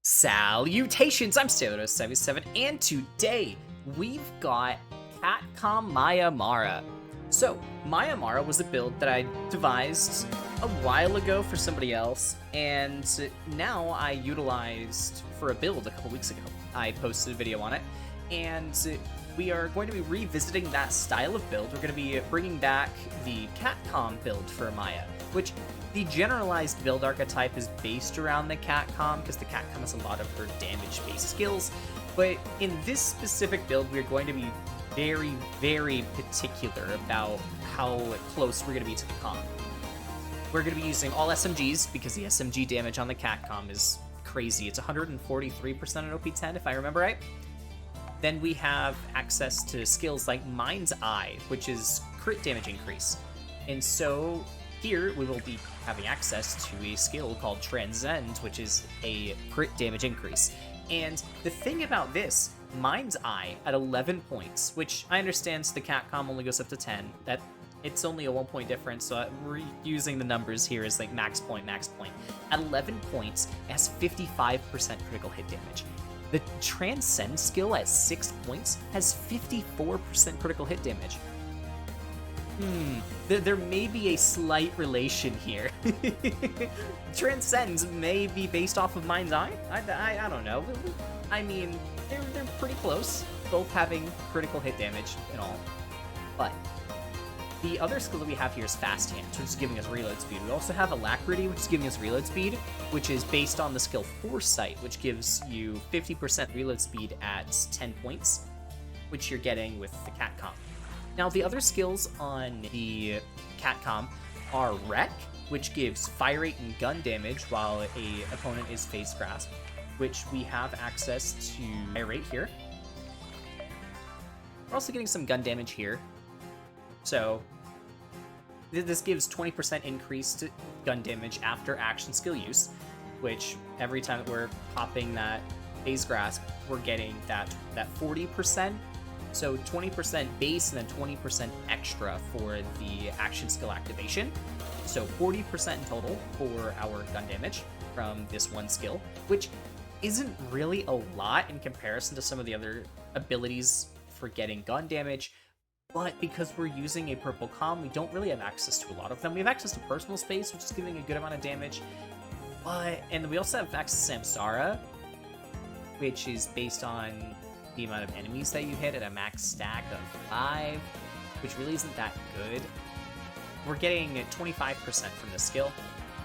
Salutations, I'm Salutations77, and today we've got Catcom Mayamara. So, Mayamara was a build that I devised a while ago for somebody else, and now I utilized for a build a couple weeks ago. I posted a video on it, and we are going to be revisiting that style of build. We're going to be bringing back the Catcom build for Maya, which the generalized build archetype is based around the Catcom, because the Catcom has a lot of her damage-based skills, but in this specific build, we're going to be very, very particular about how close we're going to be to the com. We're going to be using all SMGs, because the SMG damage on the Catcom is crazy. It's 143% on OP10, if I remember right. Then we have access to skills like Mind's Eye, which is crit damage increase. And so here we will be having access to a skill called Transcend, which is a crit damage increase. And the thing about this, Mind's Eye at 11 points, which I understand the Catcom only goes up to 10, that it's only a 1 point difference, so we're using the numbers here as like max point. At 11 points, it has 55% critical hit damage. The Transcend skill at 6 points has 54% critical hit damage. There may be a slight relation here. Transcends may be based off of Mind's Eye. I don't know. I mean, they're pretty close, both having critical hit damage and all. But the other skill that we have here is Fast Hands, which is giving us reload speed. We also have Alacrity, which is giving us reload speed, which is based on the skill Foresight, which gives you 50% reload speed at 10 points, which you're getting with the Catcom. Now, the other skills on the Catcom are Wreck, which gives fire rate and gun damage while a opponent is phase grasp, which we have access to fire rate here. We're also getting some gun damage here. So this gives 20% increased gun damage after action skill use, which every time that we're popping that phase grasp, we're getting that 40%. So 20% base and then 20% extra for the action skill activation. So 40% in total for our gun damage from this one skill, which isn't really a lot in comparison to some of the other abilities for getting gun damage. But because we're using a purple comm, we don't really have access to a lot of them. We have access to personal space, which is giving a good amount of damage. And we also have access to Samsara, which is based on the amount of enemies that you hit at a max stack of 5, which really isn't that good. We're getting 25% from this skill,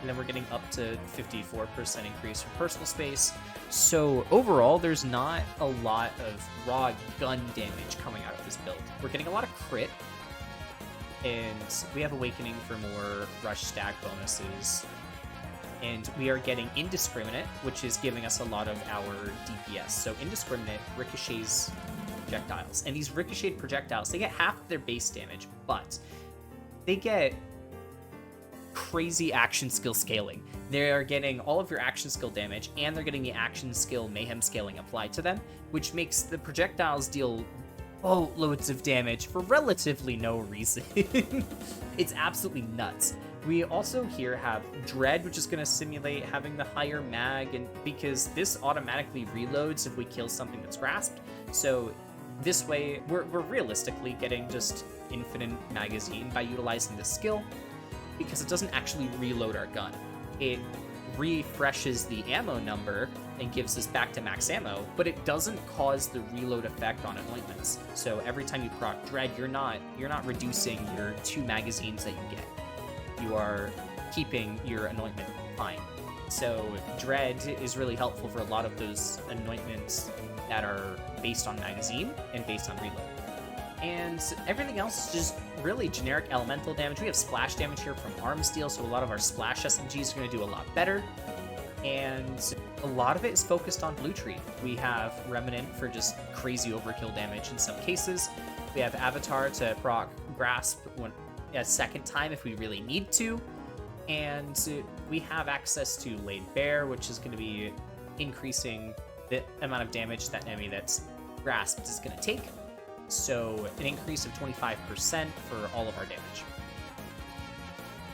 and then we're getting up to 54% increase from personal space. So overall, there's not a lot of raw gun damage coming out of this build. We're getting a lot of crit, and we have Awakening for more rush stack bonuses. And we are getting Indiscriminate, which is giving us a lot of our DPS. So Indiscriminate ricochets projectiles. And these ricocheted projectiles, they get half of their base damage, but they get crazy action skill scaling. They're getting all of your action skill damage, and they're getting the action skill mayhem scaling applied to them, which makes the projectiles deal boatloads of damage for relatively no reason. It's absolutely nuts. We also here have Dread, which is going to simulate having the higher mag, and because this automatically reloads if we kill something that's grasped. So this way, we're realistically getting just infinite magazine by utilizing this skill, because it doesn't actually reload our gun. It refreshes the ammo number and gives us back to max ammo, but it doesn't cause the reload effect on anointments. So every time you proc Dread, you're not reducing your 2 magazines that you get. You are keeping your anointment fine. So Dread is really helpful for a lot of those anointments that are based on magazine and based on reload. And everything else is just really generic elemental damage. We have splash damage here from Arm Steel, so a lot of our splash SMGs are going to do a lot better. And a lot of it is focused on Blue Tree. We have Remnant for just crazy overkill damage in some cases. We have Avatar to proc Grasp a second time if we really need to, and we have access to Laid Bare, which is going to be increasing the amount of damage that enemy that's grasped is going to take, so an increase of 25% for all of our damage.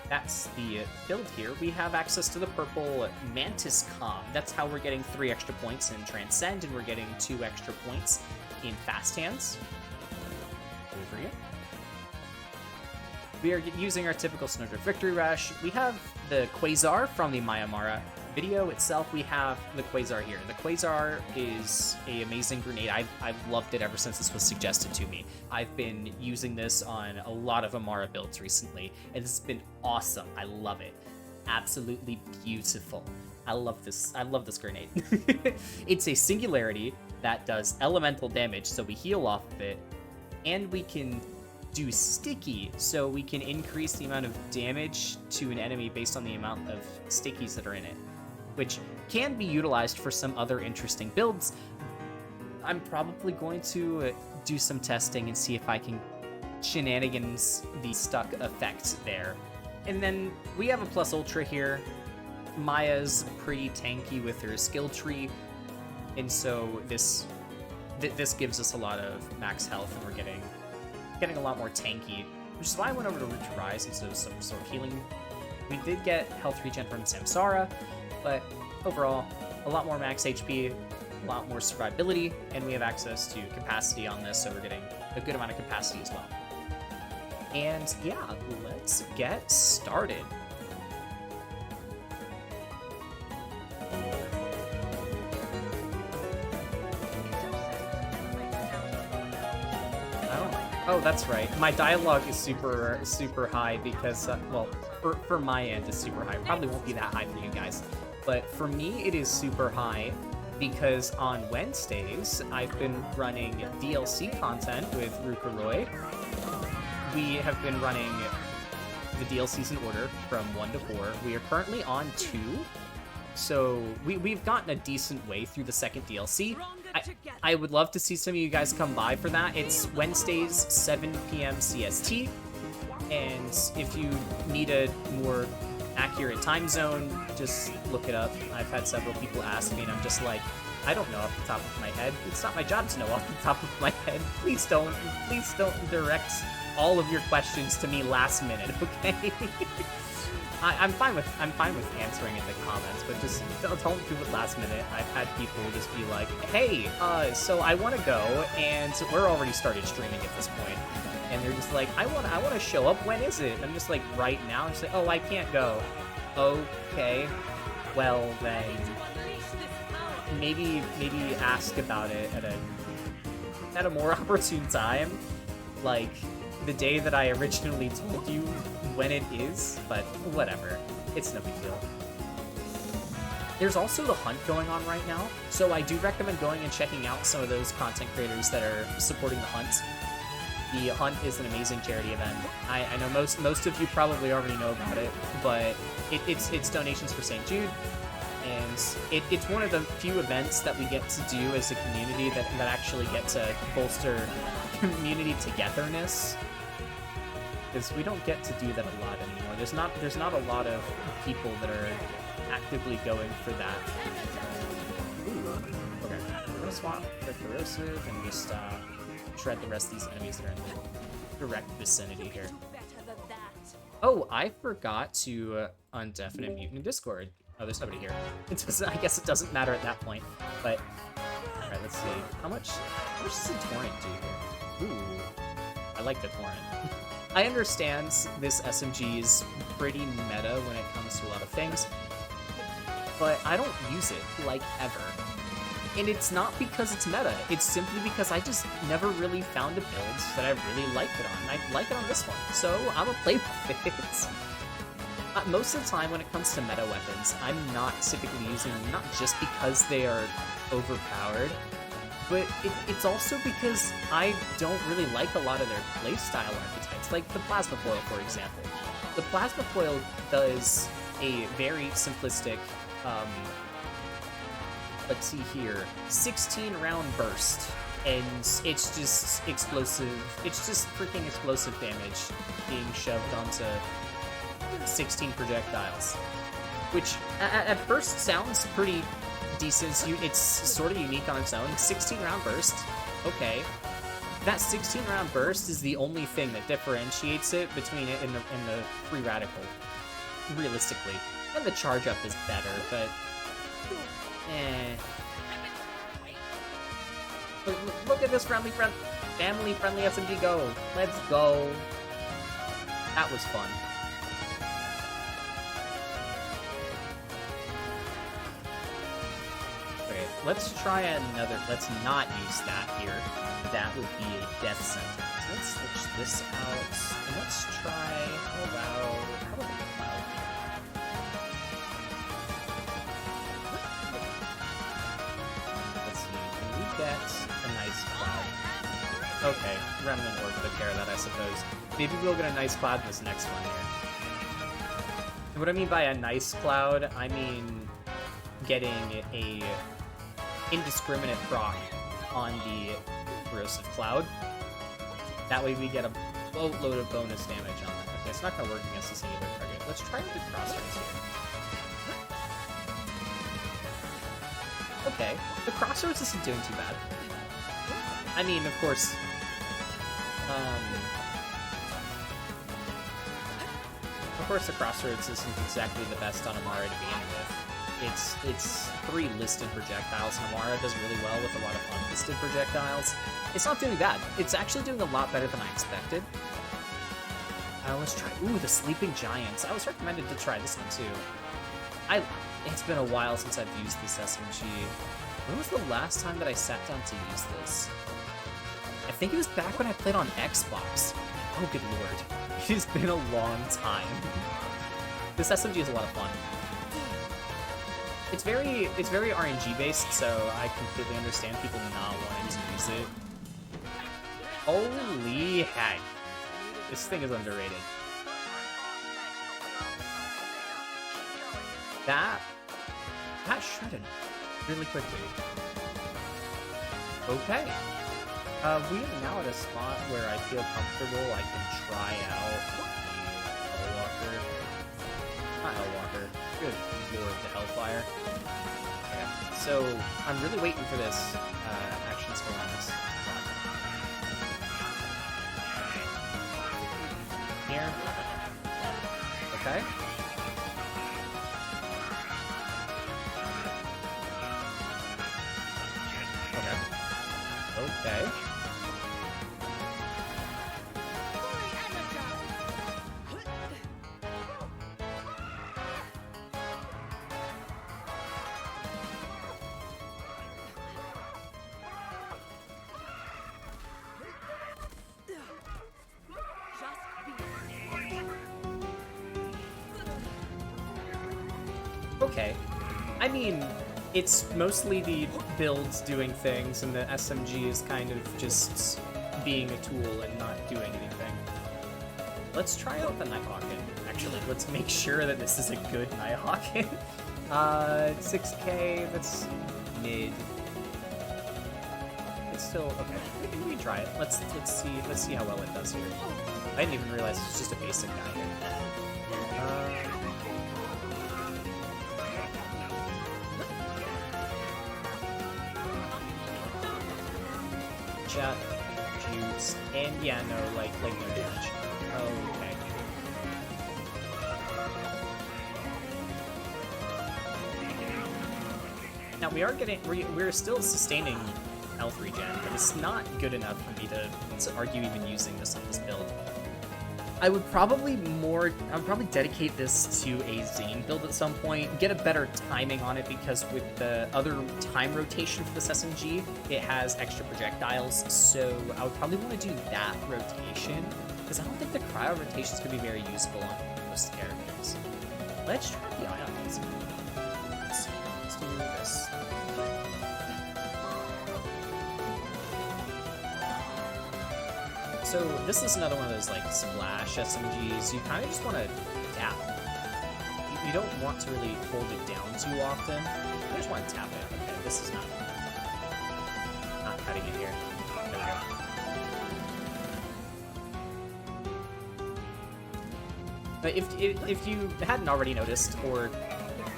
that's the build here. We have access to the purple Mantis Com. That's how we're getting 3 extra points in Transcend, and we're getting 2 extra points in Fast Hands. Over here. We are using our typical Snowdrift Victory Rush. We have the Quasar from the Mayamara video itself. We have the Quasar here. The Quasar is an amazing grenade. I've loved it ever since this was suggested to me. I've been using this on a lot of Amara builds recently, and it's been awesome. I love it. Absolutely beautiful. I love this grenade. It's a singularity that does elemental damage, so we heal off of it, and we can do sticky, so we can increase the amount of damage to an enemy based on the amount of stickies that are in it, which can be utilized for some other interesting builds. I'm probably going to do some testing and see if I can shenanigans the stuck effect there. And then we have a Plus Ultra here. Maya's pretty tanky with her skill tree, and so this gives us a lot of max health, and we're getting a lot more tanky, which is why I went over to Root to Rise instead of some sort of healing. We did get health regen from Samsara, but overall, a lot more max HP, a lot more survivability, and we have access to capacity on this, so we're getting a good amount of capacity as well. And yeah, let's get started. Oh, that's right. My dialogue is super high because, well, for my end, it's super high. Probably won't be that high for you guys. But for me, it is super high because on Wednesdays, I've been running DLC content with Rukuroi. We have been running the DLCs in order from 1 to 4. We are currently on 2. So we've gotten a decent way through the second DLC. I would love to see some of you guys come by for that. It's Wednesdays, 7 p.m. CST. And if you need a more accurate time zone, just look it up. I've had several people ask me, and I'm just like, I don't know off the top of my head. It's not my job to know off the top of my head. Please don't direct all of your questions to me last minute, okay? I'm fine with answering in the comments, but just don't do it last minute. I've had people just be like, "Hey, so I want to go," and we're already started streaming at this point, and they're just like, "I want to show up. When is it?" And I'm just like, "Right now." I'm just like, "Oh, I can't go." Okay, well then, maybe ask about it at a more opportune time, like the day that I originally told you when it is, but whatever. It's no big deal. There's also the hunt going on right now, so I do recommend going and checking out some of those content creators that are supporting the hunt. The hunt is an amazing charity event. I know most of you probably already know about it, but it's donations for St. Jude, and it's one of the few events that we get to do as a community that actually get to bolster community togetherness. Because we don't get to do that a lot anymore. There's not a lot of people that are actively going for that. Ooh, okay. We're gonna swap the corrosive and just shred the rest of these enemies that are in the direct vicinity here. Oh, I forgot to undeafen and mute in Discord. Oh, there's nobody here. I guess it doesn't matter at that point. But all right, let's see. How much does the torrent do here? Ooh, I like the torrent. I understand this SMG is pretty meta when it comes to a lot of things, but I don't use it, like, ever. And it's not because it's meta, it's simply because I just never really found a build that I really liked it on, and I like it on this one, so I'm gonna play with it. Most of the time when it comes to meta weapons, I'm not typically using them, not just because they are overpowered, but it's also because I don't really like a lot of their playstyle archetypes, like the Plasma Foil, for example. The Plasma Foil does a very simplistic, let's see here, 16-round burst, and it's just explosive, it's just freaking explosive damage being shoved onto 16 projectiles, which at first sounds pretty decent. It's sort of unique on its own. 16-round burst, okay. That 16-round burst is the only thing that differentiates it between it and the free radical. realistically. And the charge up is better, but Look at this family-friendly SMG go. Let's go. That was fun. Okay, let's try another. Let's not use that here. That would be a death sentence. Let's switch this out. And let's try. How about the cloud? Let's see. Can we get a nice cloud? Okay, Remnant Orc took care of that, I suppose. Maybe we'll get a nice cloud in this next one here. And what I mean by a nice cloud, I mean getting a indiscriminate proc on the corrosive cloud. That way we get a boatload of bonus damage on that. Okay, it's not gonna work against a singular target. Let's try with the crossroads here. Okay, the crossroads isn't doing too bad. I mean, of course, the crossroads isn't exactly the best on Amara to begin with. It's 3 listed projectiles, and Amara does really well with a lot of unlisted projectiles. It's not doing bad. It's actually doing a lot better than I expected. Let's try. Ooh, the Sleeping Giants. I was recommended to try this one too. It's been a while since I've used this SMG. When was the last time that I sat down to use this? I think it was back when I played on Xbox. Oh, good lord. It's been a long time. This SMG is a lot of fun. It's very RNG based, so I completely understand people not wanting to use it. Holy heck. This thing is underrated. That shredded really quickly. Okay. We are now at a spot where I feel comfortable. I can try out the Hellwalker. Not Hellwalker. Good lord, the Hellfire. Okay, so I'm really waiting for this action skill on this block. Here. Okay. Okay. Okay. I mean, it's mostly the builds doing things, and the SMG is kind of just being a tool and not doing anything. Let's try out the Nighthawkin. Actually, let's make sure that this is a good Nighthawkin. 6k, that's mid. It's still okay. We can try it. Let's see how well it does here. I didn't even realize it's just a basic guy here. Chat, juice, and yeah, no, like no damage. Okay. Now we're still sustaining health regen, but it's not good enough for me to argue even using this on this build. I would probably dedicate this to a Zane build at some point, get a better timing on it, because with the other time rotation for this SMG, it has extra projectiles, so I would probably want to do that rotation, because I don't think the cryo rotation is going to be very useful on most characters. Let's try the ion laser. Let's do this. So this is another one of those like splash SMGs. You kind of just want to tap. You don't want to really hold it down too often. You just want to tap it. Okay, this is not cutting it here. There we go. But if you hadn't already noticed, or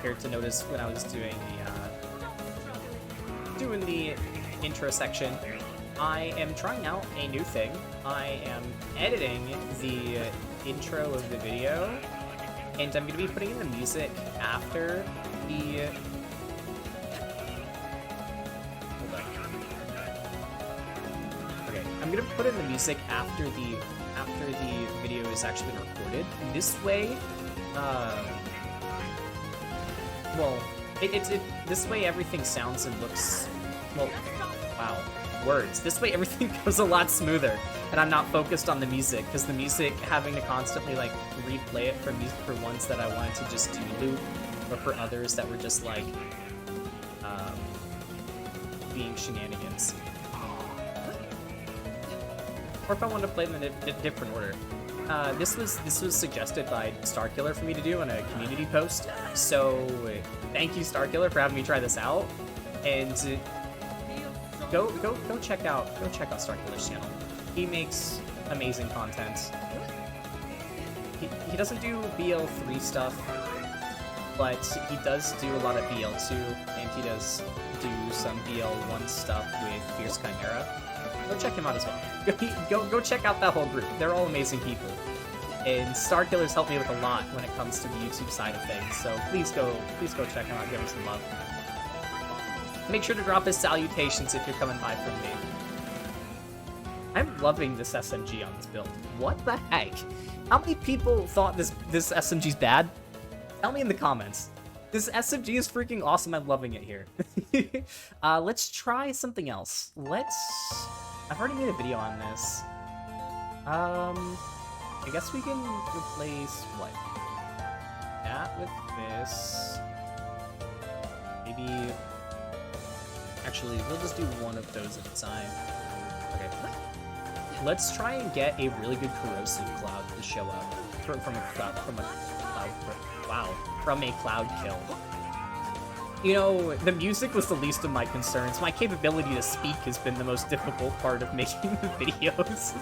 cared to notice when I was doing the intro section, I am trying out a new thing. I am editing the intro of the video And I'm going to be putting in the music after the... Hold on. Okay, I'm going to put in the music after the video is actually been recorded. This way, well, this way everything sounds and looks, well, wow, words. This way everything goes a lot smoother, and I'm not focused on the music, because the music, having to constantly, like, replay it for ones that I wanted to just do loop, or for others that were just, like, being shenanigans. Or if I wanted to play them in a different order. This was suggested by Starkiller for me to do on a community post, so thank you, Starkiller, for having me try this out. And go check out Starkiller's channel. He makes amazing content. He doesn't do BL3 stuff, but he does do a lot of BL2, and he does do some BL1 stuff with Fierce Chimera. Go check him out as well. Go check out that whole group. They're all amazing people. And Starkiller's helped me with a lot when it comes to the YouTube side of things, so please go check him out, give him some love. Make sure to drop his salutations if you're coming by from me. I'm loving this SMG on this build. What the heck? How many people thought this SMG's bad? Tell me in the comments. This SMG is freaking awesome. I'm loving it here. Let's try something else. I've already made a video on this. I guess we can replace, what? That with this. Maybe... Actually, we'll just do one of those at a time. Okay. Let's try and get a really good corrosive cloud to show up. From a cloud kill. You know, the music was the least of my concerns. My capability to speak has been the most difficult part of making the videos.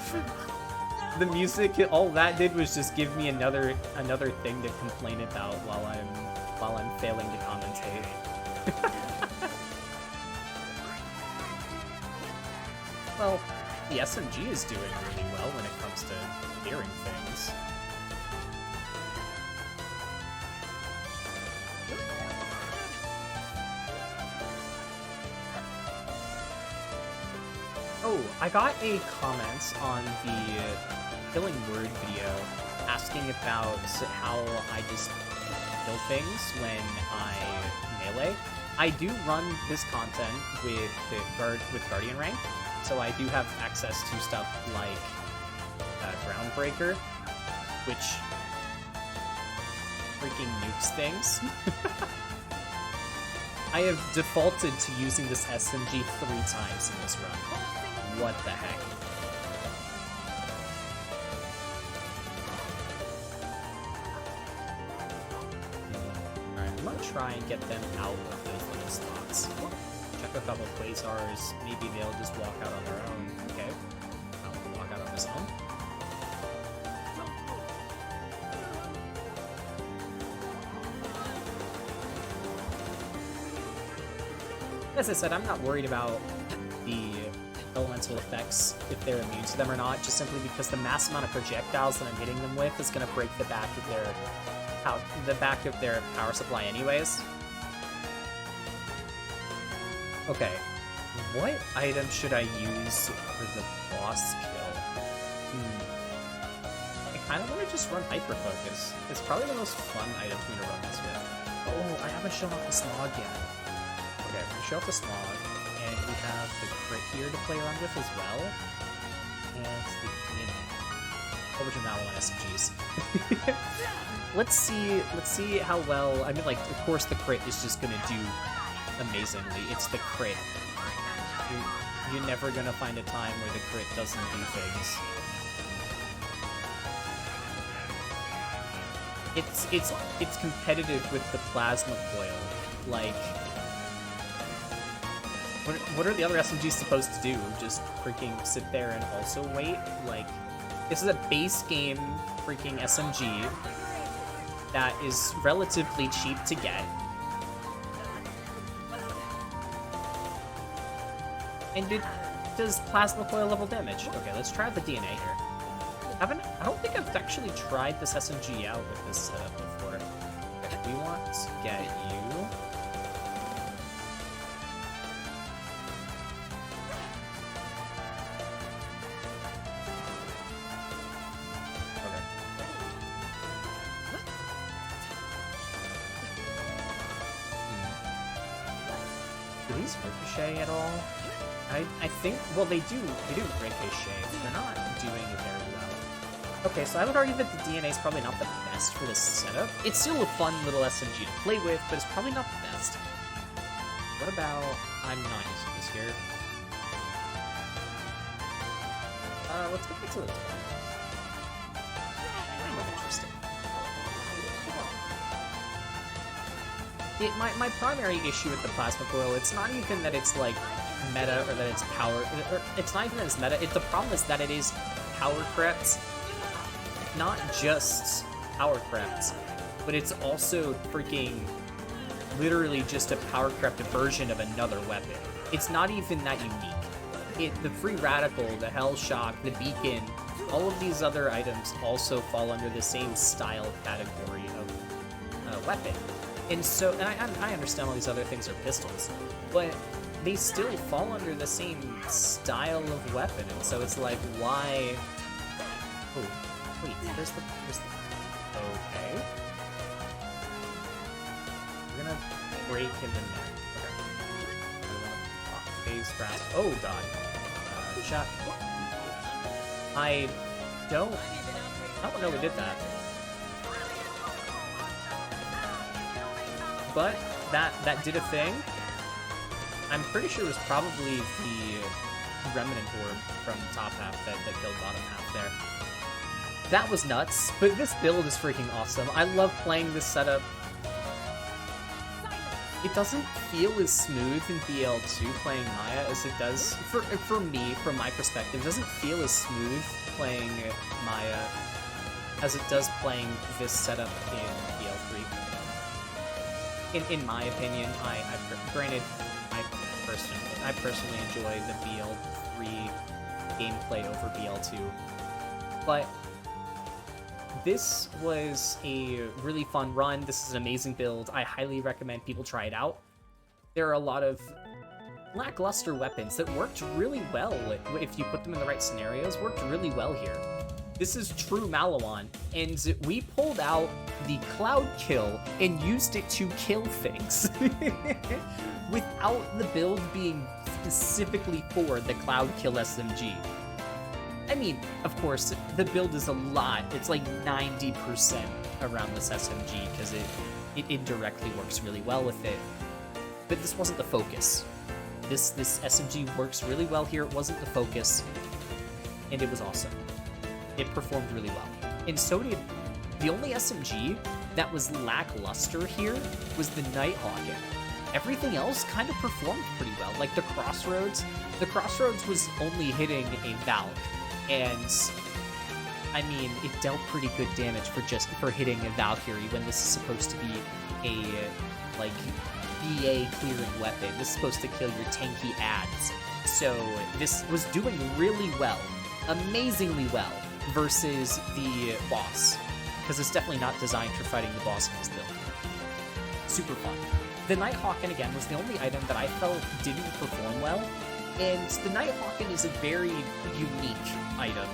The music, all that did was just give me another thing to complain about while I'm failing to commentate. Well, the SMG is doing really well when it comes to hearing things. Oh, I got a comment on the Killing Word video asking about how I just kill things when I melee. I do run this content with Guardian rank, so I do have access to stuff like Groundbreaker, which freaking nukes things. I have defaulted to using this SMG 3 times in this run. What the heck? Alright, I'm gonna try and get them out of those little spots. Check a couple Quasars, maybe they'll just walk out on their own. Okay. I'll walk out on his own. As I said, I'm not worried about the elemental effects, if they're immune to them or not, just simply because the mass amount of projectiles that I'm hitting them with is going to break the back of their power supply anyways. Okay, what item should I use for the boss kill? I kind of want to just run Hyper Focus. It's probably the most fun item for me to run this with. Oh, I haven't shown off the Smog yet. Okay, I'm going to show off the Smog. And we have the crit here to play around with as well. And the whole bunch of Mallow SMGs. Let's see how well. I mean, like, of course the crit is just gonna do amazingly. It's the crit. You're never gonna find a time where the crit doesn't do things. It's competitive with the plasma coil. Like, what are the other SMGs supposed to do? Just freaking sit there and also wait? Like, this is a base game freaking SMG that is relatively cheap to get. And it does plasma coil level damage. Okay, let's try the DNA here. I don't think I've actually tried this SMG out with this setup before. get you. Okay. Do these ricochet at all? I think, well, they do ricochet, but they're not doing it very well. Okay, so I would argue that the DNA is probably not the best for this setup. It's still a fun little SMG to play with, but it's probably not the best. What about, I'm not using this here. Let's go back to the interesting. My primary issue with the plasma coil, it's not even that it's like meta or that it's power, or it's not even that it's meta. The problem is that it is power crept, not just power crept, but it's also freaking literally just a power crept version of another weapon. It's not even that unique. The free radical, the hell shock, the beacon, all of these other items also fall under the same style category of weapon. And so, and I understand all these other things are pistols, but they still fall under the same style of weapon. And so it's like, why? Oh, wait, where's the? Okay. We're gonna break in the neck. Okay. Phase grasp. Oh god. Shot. I don't know we did that. But that did a thing. I'm pretty sure it was probably the remnant orb from the top half that killed bottom half there. That was nuts, but this build is freaking awesome. I love playing this setup. It doesn't feel as smooth in BL2 playing Maya as it does, for me, from my perspective, it doesn't feel as smooth playing Maya as it does playing this setup in BL3. In my opinion, granted, I personally enjoy the BL3 gameplay over BL2, but this was a really fun run. This is an amazing build. I highly recommend people try it out. There are a lot of lackluster weapons that worked really well if you put them in the right scenarios, worked really well here. This is true Malawan, and we pulled out the Cloud Kill and used it to kill things without the build being specifically for the Cloud Kill SMG. I mean, of course, the build is a lot. It's like 90% around this SMG because it indirectly works really well with it. But this wasn't the focus. This SMG works really well here. It wasn't the focus, and it was awesome. It performed really well. And so did the only SMG that was lackluster here was the Nighthawk. Everything else kind of performed pretty well. Like the Crossroads was only hitting a Valk, and I mean, it dealt pretty good damage for hitting a Valkyrie when this is supposed to be a like BA clearing weapon. This is supposed to kill your tanky ads. So this was doing really well, amazingly well, versus the boss, because it's definitely not designed for fighting the boss in this build. Super fun. The Nighthawken, again, was the only item that I felt didn't perform well, and the Nighthawken is a very unique item.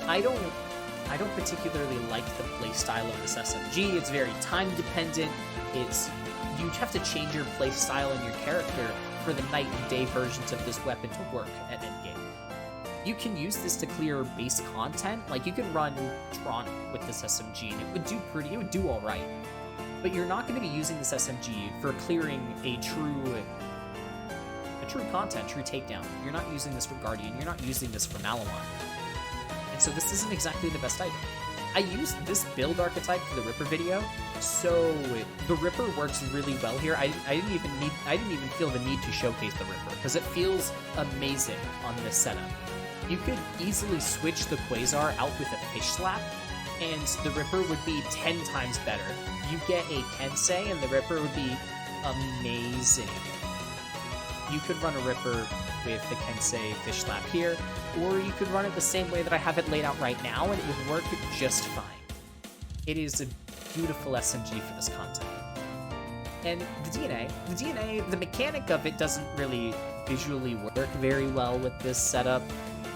I don't particularly like the playstyle of this SMG. It's very time dependent. You have to change your playstyle and your character for the night and day versions of this weapon to work at endgame. You can use this to clear base content. Like, you can run Tron with this SMG, and it would do all right. But you're not going to be using this SMG for clearing a true content, true takedown. You're not using this for Guardian. You're not using this for Malawan. And so this isn't exactly the best item. I used this build archetype for the Ripper video, so the Ripper works really well here. I didn't even feel the need to showcase the Ripper because it feels amazing on this setup. You could easily switch the Quasar out with a Fish Slap, and the Ripper would be 10 times better. You get a Kensei, and the Ripper would be amazing. You could run a Ripper with the Kensei Fish Slap here, or you could run it the same way that I have it laid out right now, and it would work just fine. It is a beautiful SMG for this content. And the mechanic of it doesn't really visually work very well with this setup.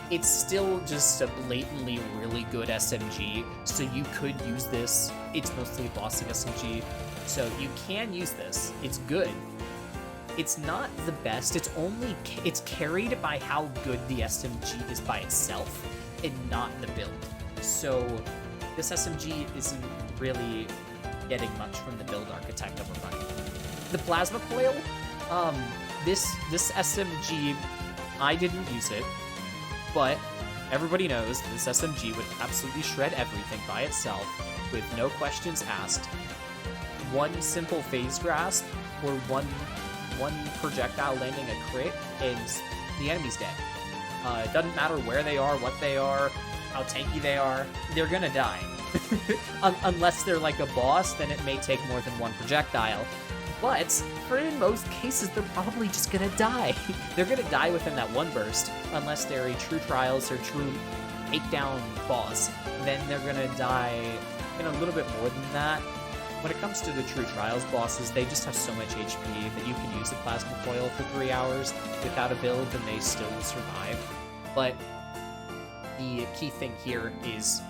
It's still just a blatantly really good SMG, so you could use this. It's mostly a bossing SMG, so you can use this. It's good. It's not the best. It's carried by how good the SMG is by itself, and not the build. So this SMG isn't really getting much from the build architect that we're running. The plasma coil, this SMG, I didn't use it, but everybody knows this SMG would absolutely shred everything by itself with no questions asked. One simple phase grasp or one projectile landing a crit and the enemy's dead. It doesn't matter where they are, what they are, how tanky they are, they're gonna die. Unless they're like a boss, then it may take more than one projectile. But for in most cases, they're probably just gonna die. They're gonna die within that one burst, unless they're a true trials or true takedown boss. Then they're gonna die in a little bit more than that. When it comes to the true trials bosses, they just have so much HP that you can use the plasma coil for 3 hours without a build and they still will survive. But the key thing here is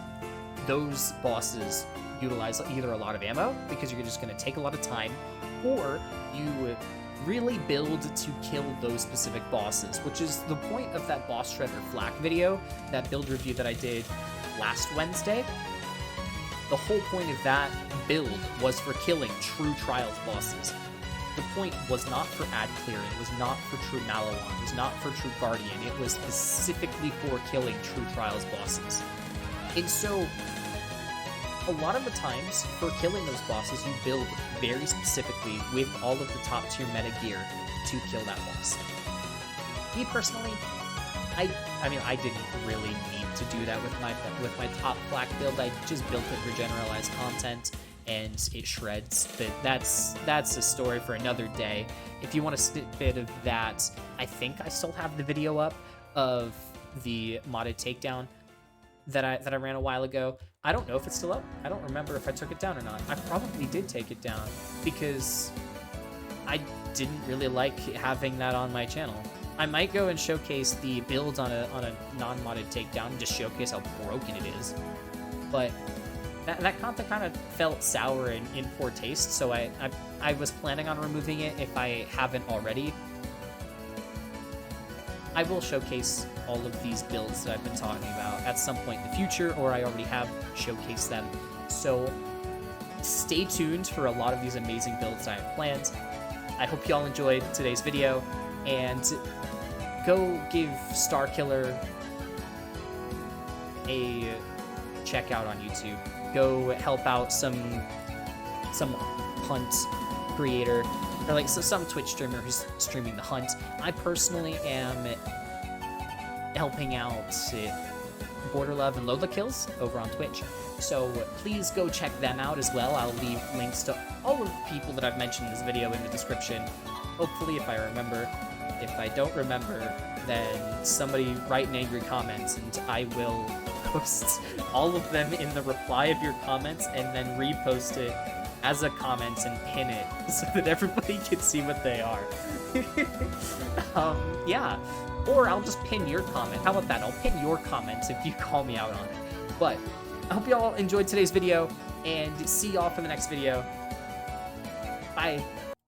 those bosses utilize either a lot of ammo, because you're just going to take a lot of time, or you really build to kill those specific bosses, which is the point of that Boss Shredder Flak video, that build review that I did last Wednesday. The whole point of that build was for killing true trials bosses. The point was not for ad clearing, it was not for true Malawan, it was not for true Guardian, it was specifically for killing true trials bosses. And so, a lot of the times, for killing those bosses, you build very specifically with all of the top tier meta gear to kill that boss. Me personally, I mean, I didn't really need to do that with my top Flak build. I just built it for generalized content, and it shreds. But that's a story for another day. If you want a snippet of that, I think I still have the video up of the modded takedown that I ran a while ago. I don't know if it's still up. I don't remember if I took it down or not. I probably did take it down because I didn't really like having that on my channel. I might go and showcase the build on a non-modded takedown, just showcase how broken it is. But that content kind of felt sour and in poor taste, so I was planning on removing it if I haven't already. I will showcase all of these builds that I've been talking about at some point in the future, or I already have showcased them. So stay tuned for a lot of these amazing builds I have planned. I hope y'all enjoyed today's video, and go give Starkiller a check out on YouTube. Go help out some hunt creator, or like some Twitch streamer who's streaming the hunt. I personally am helping out Borderlands and Lola Kills over on Twitch, so please go check them out as well. I'll leave links to all of the people that I've mentioned in this video in the description, hopefully, if I remember. If I don't remember, then somebody write an angry comment, and I will post all of them in the reply of your comments, and then repost it as a comment and pin it so that everybody can see what they are. Yeah. Or I'll just pin your comment. How about that? I'll pin your comments if you call me out on it. But I hope you all enjoyed today's video, and see y'all for the next video. Bye.